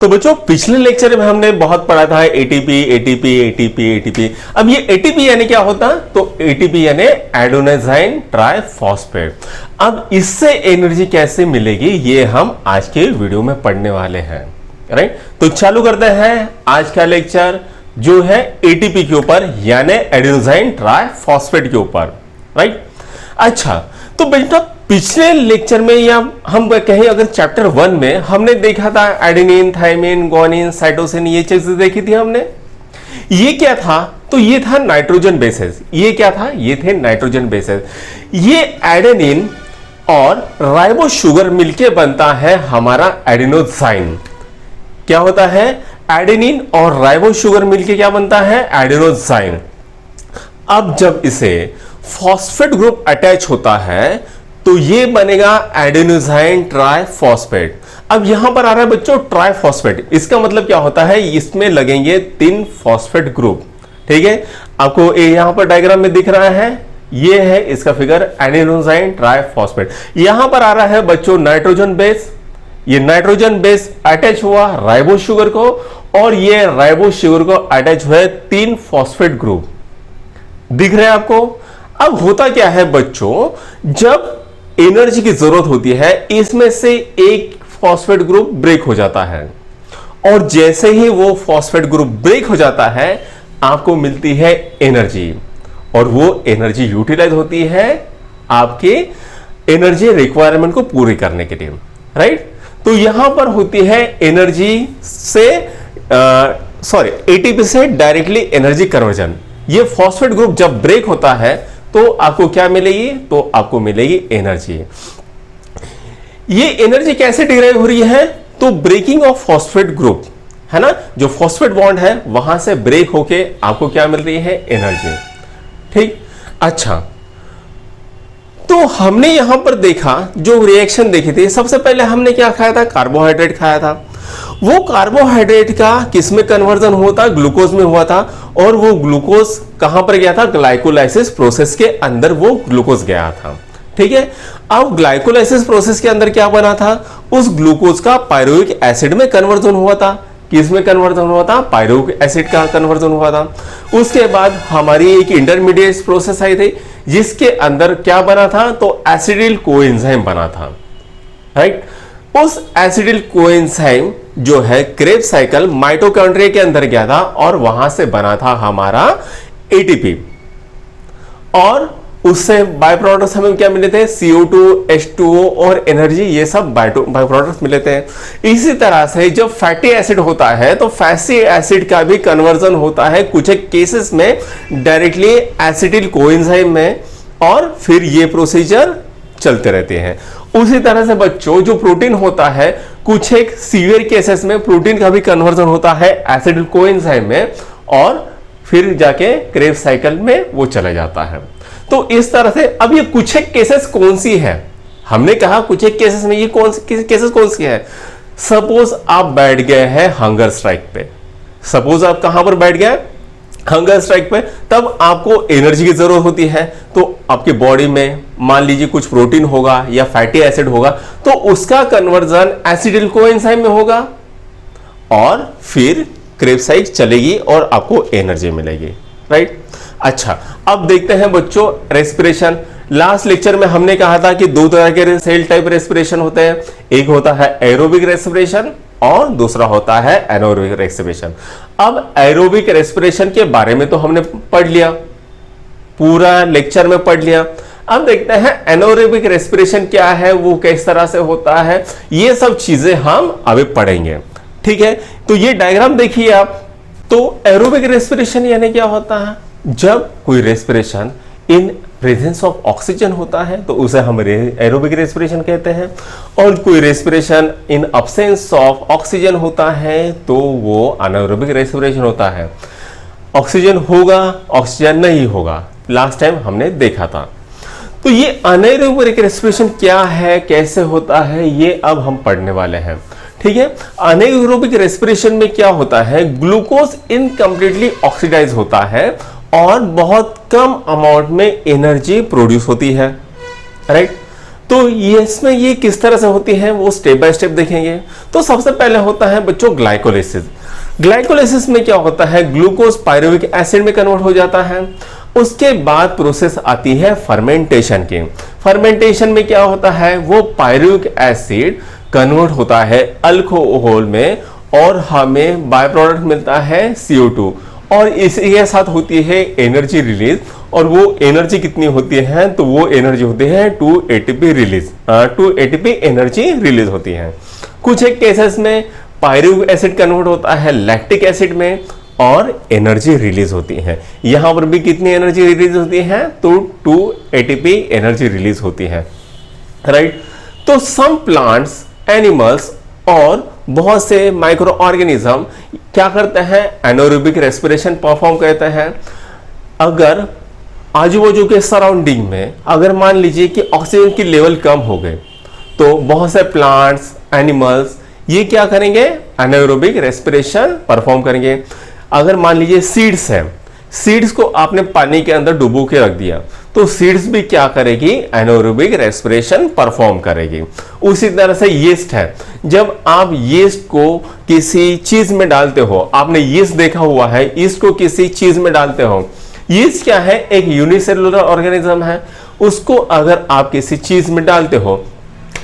तो बच्चों पिछले लेक्चर में हमने बहुत पढ़ा था एटीपी एटीपी एटीपी एटीपी। अब ये एटीपी यानी क्या होता है? तो एटीपी यानी एडेनोसाइन ट्राइफॉस्फेट। अब इससे एनर्जी कैसे मिलेगी ये हम आज के वीडियो में पढ़ने वाले हैं। राइट, तो चालू करते हैं आज का लेक्चर जो है एटीपी के ऊपर यानी एडेनोसाइन ट्राइफॉस्फेट के ऊपर। राइट, अच्छा तो बेटा पिछले लेक्चर में या हम कहें अगर चैप्टर 1 में हमने देखा था एडेनिन, थाइमिन, ग्वानिन, साइटोसिन, ये चीजें देखी थी हमने। ये क्या था? तो ये था नाइट्रोजन बेसेस। ये क्या था? ये थे नाइट्रोजन बेसेस। ये एडेनिन और राइबो शुगर मिलके बनता है हमारा एडेनोसाइन। क्या होता है? एडेनिन और राइबो शुगर मिलके क्या बनता है? एडेनोसाइन। अब जब इसे फॉस्फेट ग्रुप अटैच होता है तो ये बनेगा एडेनोसाइन ट्राइफॉस्फेट। अब यहां पर आ रहा है बच्चों ट्राइफॉस्फेट। इसका मतलब क्या होता है? इसमें लगेंगे 3 फॉस्फेट ग्रुप। ठीक है, आपको यहां पर डायग्राम में दिख रहा है, ये है इसका फिगर एडेनोसाइन ट्राइफॉस्फेट। यहां पर आ रहा है बच्चों नाइट्रोजन बेस। ये नाइट्रोजन बेस अटैच हुआ राइबो शुगर को और ये राइबो शुगर को अटैच हुए 3 फॉस्फेट ग्रुप। दिख रहे हैं आपको? अब होता क्या है बच्चों, जब एनर्जी की जरूरत होती है इसमें से एक फॉस्फेट ग्रुप ब्रेक हो जाता है और जैसे ही वो फॉस्फेट ग्रुप ब्रेक हो जाता है आपको मिलती है एनर्जी और वो एनर्जी यूटिलाइज होती है आपके एनर्जी रिक्वायरमेंट को पूरी करने के लिए। राइट, तो यहां पर होती है एनर्जी से एटीपी से डायरेक्टली एनर्जी कन्वर्जन। ये फॉस्फेट ग्रुप जब ब्रेक होता है तो आपको क्या मिलेगी? तो आपको मिलेगी एनर्जी। ये एनर्जी कैसे डिराइव हो रही है? तो ब्रेकिंग ऑफ फॉस्फेट ग्रुप है ना, जो फॉस्फेट बॉन्ड है वहां से ब्रेक होके आपको क्या मिल रही है? एनर्जी। ठीक, अच्छा तो हमने यहां पर देखा जो रिएक्शन देखी थी, सबसे पहले हमने क्या खाया था? कार्बोहाइड्रेट खाया था। वो कार्बोहाइड्रेट का किसमें कन्वर्जन हुआ था? ग्लूकोज में हुआ था और वो ग्लूकोज कहां पर गया था? ग्लाइकोलाइसिस प्रोसेस के अंदर वो ग्लूकोज गया था। ठीक है, अब ग्लाइकोलाइसिस प्रोसेस के अंदर क्या बना था? उस ग्लूकोज का पायरुविक एसिड में कन्वर्जन हुआ था। किसमें कन्वर्जन हुआ था? पायरुविक एसिड का कन्वर्जन हुआ था। उसके बाद हमारी एक इंटरमीडिएट प्रोसेस आई थी जिसके अंदर क्या बना था? तो एसिडिल कोएंजाइम बना था। राइट, उस एसिडिल कोएंजाइम जो है क्रेब्स साइकिल माइटोकॉन्ड्रिया के अंदर गया था और वहां से बना था हमारा एटीपी और उससे बाय प्रोडक्ट्स हमें क्या मिले थे? CO2, H2O और एनर्जी, ये सब बाय प्रोडक्ट्स मिले थे। इसी तरह से जब फैटी एसिड होता है तो फैटी एसिड का भी कन्वर्जन होता है कुछ एक केसेस में डायरेक्टली एसिटिल कोएंजाइम में और फिर ये प्रोसीजर चलते रहते हैं। उसी तरह से बच्चों जो प्रोटीन होता है कुछ एक सीवियर केसेस में प्रोटीन का भी कन्वर्जन होता है एसिडिल कोएंजाइम में और फिर जाके क्रेब्स साइकिल में वो चला जाता है। तो इस तरह से अब ये कुछ एक केसेस कौन सी है? हमने कहा कुछ एक केसेस में, ये केसेस कौन सी है? सपोज आप बैठ गए हैं हंगर स्ट्राइक पे। सपोज आप कहां पर बैठ गए? हंगर स्ट्राइक पे। तब आपको एनर्जी की जरूरत होती है तो आपकी बॉडी में मान लीजिए कुछ प्रोटीन होगा या फैटी एसिड होगा तो उसका कन्वर्जन एसिडिल कोएंजाइम में होगा और फिर क्रेब्स साइकिल चलेगी और आपको एनर्जी मिलेगी। राइट, अच्छा अब देखते हैं बच्चों रेस्पिरेशन। लास्ट लेक्चर में हमने कहा था कि 2 तरह के सेल टाइप रेस्पिरेशन होते हैं। एक होता है एरोबिक रेस्पिरेशन और दूसरा होता है एनारोबिक रेस्पिरेशन। अब एरोबिक रेस्पिरेशन के बारे में तो हमने पढ़ लिया, पूरा लेक्चर में पढ़ लिया। अब देखते हैं एनारोबिक रेस्पिरेशन क्या है, वो किस तरह से होता है, ये सब चीजें हम अभी पढ़ेंगे। ठीक है, तो ये डायग्राम देखिए आप। तो एरोबिक रेस्पिरेशन यानी क्या होता है? जब कोई respiration in presence of oxygen होता है तो उसे हम एरोबिक रेस्पिरेशन कहते हैं और कोई respiration in absence of oxygen होता है तो वो अनारोबिक रेस्पिरेशन होता है। ऑक्सीजन होगा, ऑक्सीजन नहीं होगा, लास्ट टाइम हमने देखा था। तो ये अनारोबिक रेस्पिरेशन क्या है, कैसे होता है, ये अब हम पढ़ने वाले हैं। ठीक है, अनारोबिक रेस्पिरेशन में क्या होता है? ग्लूकोज इनकम्प्लीटली ऑक्सीडाइज होता है और बहुत कम अमाउंट में एनर्जी प्रोड्यूस होती है। राइट, तो ये इसमें ये किस तरह से होती है वो स्टेप बाय स्टेप देखेंगे। तो सबसे पहले होता है बच्चों ग्लाइकोलिसिस। ग्लाइकोलिसिस में क्या होता है, ग्लूकोज पायरुविक एसिड में कन्वर्ट हो जाता है। उसके बाद प्रोसेस आती है फर्मेंटेशन की। फर्मेंटेशन में क्या होता है, वो पायरुविक एसिड कन्वर्ट होता है अल्कोहल में और हमें बाय प्रोडक्ट मिलता है CO2 और इसी के साथ होती है एनर्जी रिलीज। और वो एनर्जी कितनी होती है, तो वो एनर्जी होती है 2 ATP release, 2 ATP energy release होती है। कुछ एक केसेस में पायरुविक एसिड कन्वर्ट होता है लैक्टिक एसिड में और एनर्जी रिलीज होती है। यहां पर भी कितनी एनर्जी रिलीज होती है, तो 2 ATP एनर्जी रिलीज होती है, राइट। तो सम प्लांट्स, एनिमल्स और बहुत से माइक्रो ऑर्गेनिज्म क्या करते हैं, एनारोबिक रेस्पिरेशन परफॉर्म करते हैं। अगर आजू बाजू के सराउंडिंग में अगर मान लीजिए कि ऑक्सीजन की लेवल कम हो गए, तो बहुत से प्लांट्स, एनिमल्स ये क्या करेंगे, एनारोबिक रेस्पिरेशन परफॉर्म करेंगे। अगर मान लीजिए सीड्स है, सीड्स को आपने पानी के अंदर डुबो के रख दिया, तो सीड्स भी क्या करेगी, एनारोबिक रेस्पिरेशन परफॉर्म करेगी। उसी तरह से यीस्ट है, जब आप यीस्ट को किसी चीज में डालते हो, आपने यीस्ट देखा हुआ है, यीस्ट को किसी चीज में डालते हो, यीस्ट क्या है, एक यूनिसेलुलर ऑर्गेनिज्म है। उसको अगर आप किसी चीज में डालते हो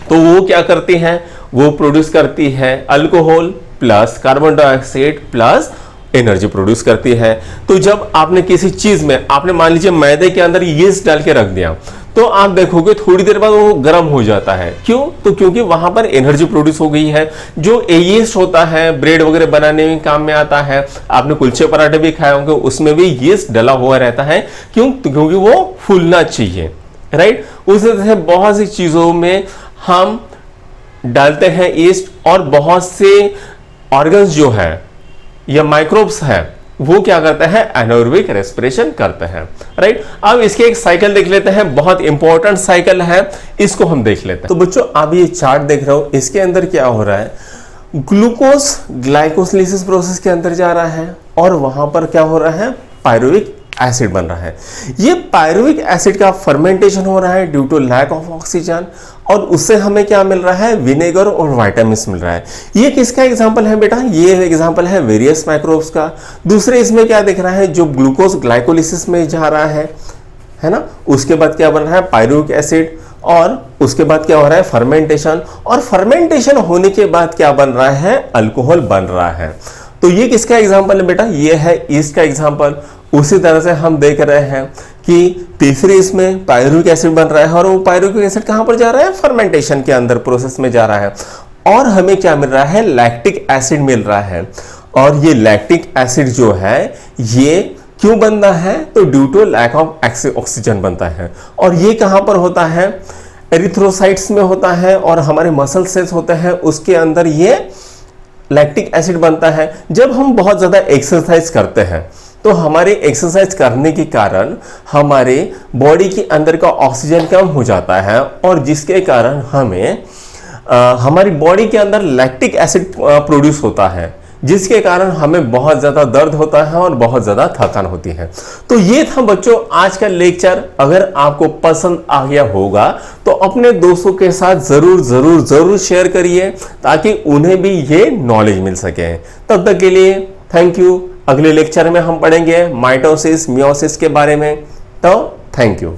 तो वो क्या करती है, वो प्रोड्यूस करती है alcohol plus carbon dioxide plus energy produce करती है। तो जब आपने किसी चीज में, आपने मान लीजिए मैदे के अंदर यीस्ट डाल के रख दिया, तो आप देखोगे थोड़ी देर बाद वो गर्म हो जाता है। क्यों, तो क्योंकि वहां पर एनर्जी प्रोड्यूस हो गई है। जो यीस्ट होता है ब्रेड वगैरह बनाने में काम में आता है, आपने कुलचे पराठे भी खाए होंगे, उसमें भी यीस्ट डला हुआ रहता है। क्यों, तो क्योंकि वो फूलना चाहिए, राइट। उसी तरह से बहुत सी चीजों में हम डालते हैं यीस्ट, और बहुत से ऑर्गन्स जो है या माइक्रोब्स है वो क्या करते हैं, एनारोबिक रेस्पिरेशन करते हैं, राइट। अब इसके एक साइकिल देख लेते हैं, बहुत इंपॉर्टेंट साइकिल है, इसको हम देख लेते हैं। तो बच्चों आप ये चार्ट देख रहे हो, इसके अंदर क्या हो रहा है, ग्लूकोज ग्लाइकोलिसिस प्रोसेस के अंदर जा रहा है और वहां पर क्या हो रहा है, पायरुविक एसिड बन रहा है। ये पायरुविक एसिड का फर्मेंटेशन हो रहा है due to lack of oxygen, और उससे हमें क्या मिल रहा है, विनेगर और विटामिन मिल रहा है। ये किसका एग्जांपल है बेटा, ये एग्जांपल है वेरियस माइक्रोब्स का। दूसरे इसमें क्या दिख रहा है, जो ग्लूकोज ग्लाइकोलिसिस में जा रहा है ना, उसके बाद क्या बन रहा है, पायरुविक एसिड, और उसके बाद क्या हो रहा है, फर्मेंटेशन, और फर्मेंटेशन होने के बाद क्या बन रहा है, अल्कोहल बन रहा है। तो ये किसका एग्जांपल है बेटा, ये है ईस्ट का एग्जांपल। उसी तरह से हम देख रहे हैं कि तीसरी इसमें पायरुविक एसिड बन रहा है, और वो पायरुविक एसिड कहां पर जा रहा है, फर्मेंटेशन के अंदर प्रोसेस में जा रहा है, और हमें क्या मिल रहा है, लैक्टिक एसिड मिल रहा है। और ये लैक्टिक एसिड जो है ये क्यों बनता है, तो due to lack of oxygen बनता है। और ये कहां पर होता है, एरिथ्रोसाइट्स में होता है, और हमारे मसल सेल्स होते हैं उसके अंदर ये लैक्टिक एसिड बनता है। जब हम बहुत ज्यादा एक्सरसाइज करते हैं, तो हमारे एक्सरसाइज करने के कारण हमारे बॉडी के अंदर का ऑक्सीजन कम हो जाता है, और जिसके कारण हमें हमारी बॉडी के अंदर लैक्टिक एसिड प्रोड्यूस होता है, जिसके कारण हमें बहुत ज़्यादा दर्द होता है और बहुत ज़्यादा थकान होती है। तो ये था बच्चों आज का लेक्चर। अगर आपको पसंद आ गया होगा तो अपने दोस्तों के साथ ज़रूर ज़रूर ज़रूर शेयर करिए, ताकि उन्हें भी ये नॉलेज मिल सके। तब तक के लिए थैंक यू। अगले लेक्चर में हम पढ़ेंगे माइटोसिस, मियोसिस के बारे में। तो थैंक यू।